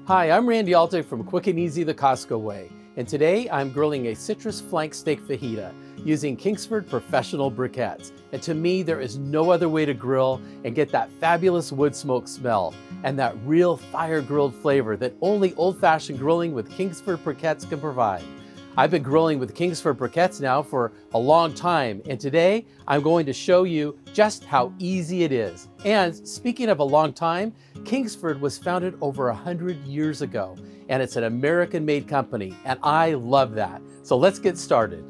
Hi, I'm Randy Altig from Quick and Easy the Costco Way, and today I'm grilling a citrus flank steak fajita using Kingsford professional briquettes. And to me, there is no other way to grill and get that fabulous wood smoke smell and that real fire-grilled flavor that only old-fashioned grilling with Kingsford briquettes can provide. I've been grilling with Kingsford briquettes now for a long time, and today I'm going to show you just how easy it is. And speaking of a long time, Kingsford was founded over 100 years ago, and it's an American-made company, and I love that. So let's get started.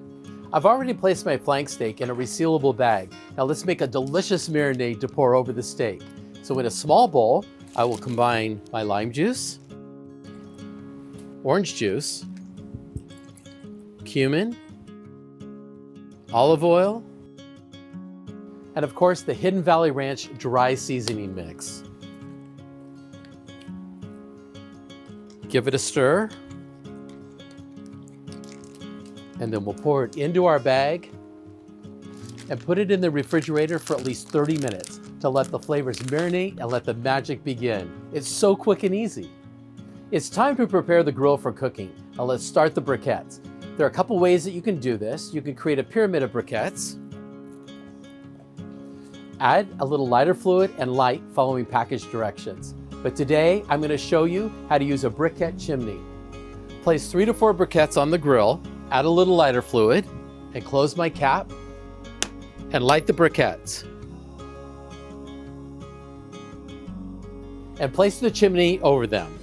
I've already placed my flank steak in a resealable bag. Now let's make a delicious marinade to pour over the steak. So in a small bowl, I will combine my lime juice, orange juice, cumin, olive oil, and of course the Hidden Valley Ranch dry seasoning mix. Give it a stir, and then we'll pour it into our bag and put it in the refrigerator for at least 30 minutes to let the flavors marinate and let the magic begin. It's so quick and easy. It's time to prepare the grill for cooking. Now let's start the briquettes. There are a couple ways that you can do this. You can create a pyramid of briquettes, add a little lighter fluid and light following package directions. But today I'm going to show you how to use a briquette chimney. Place 3 to 4 briquettes on the grill, add a little lighter fluid, and close my cap and light the briquettes. And place the chimney over them.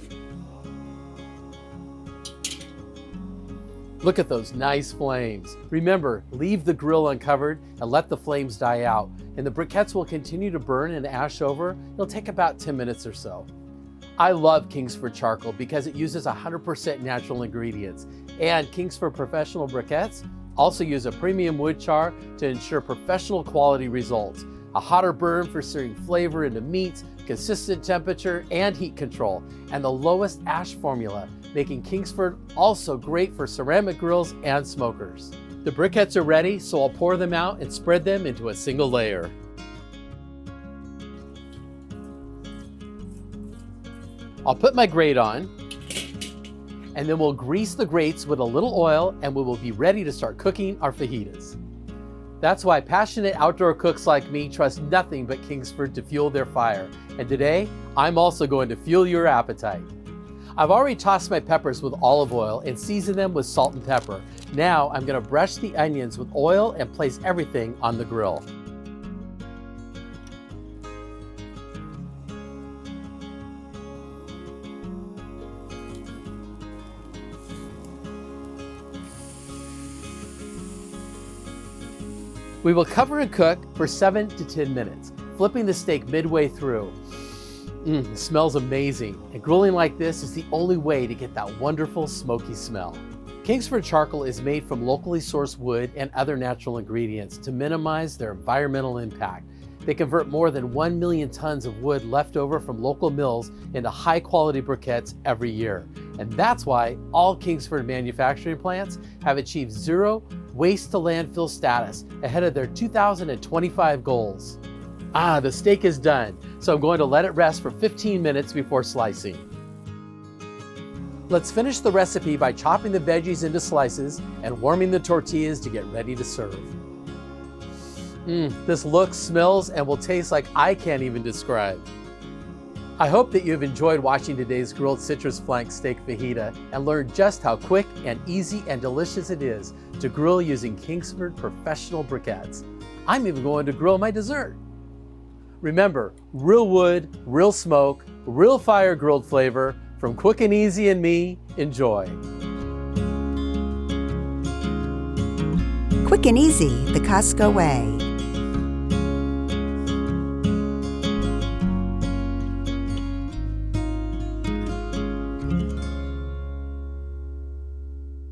Look at those nice flames. Remember, leave the grill uncovered and let the flames die out, and the briquettes will continue to burn and ash over. It'll take about 10 minutes or so. I love Kingsford charcoal because it uses 100% natural ingredients, and Kingsford professional briquettes also use a premium wood char to ensure professional quality results. A hotter burn for searing flavor into meats, consistent temperature and heat control, and the lowest ash formula, making Kingsford also great for ceramic grills and smokers. The briquettes are ready, so I'll pour them out and spread them into a single layer. I'll put my grate on, and then we'll grease the grates with a little oil, and we will be ready to start cooking our fajitas. That's why passionate outdoor cooks like me trust nothing but Kingsford to fuel their fire. And today, I'm also going to fuel your appetite. I've already tossed my peppers with olive oil and seasoned them with salt and pepper. Now I'm going to brush the onions with oil and place everything on the grill. We will cover and cook for 7 to 10 minutes, flipping the steak midway through. It smells amazing, and grilling like this is the only way to get that wonderful smoky smell. Kingsford charcoal is made from locally sourced wood and other natural ingredients to minimize their environmental impact. They convert more than 1 million tons of wood left over from local mills into high-quality briquettes every year. And that's why all Kingsford manufacturing plants have achieved zero waste to landfill status ahead of their 2025 goals. The steak is done, so I'm going to let it rest for 15 minutes before slicing. Let's finish the recipe by chopping the veggies into slices and warming the tortillas to get ready to serve. This looks, smells, and will taste like I can't even describe. I hope that you've enjoyed watching today's grilled citrus flank steak fajita and learned just how quick and easy and delicious it is to grill using Kingsford professional briquettes. I'm even going to grill my dessert. Remember, real wood, real smoke, real fire grilled flavor from Quick and Easy and me. Enjoy. Quick and Easy, the Costco Way.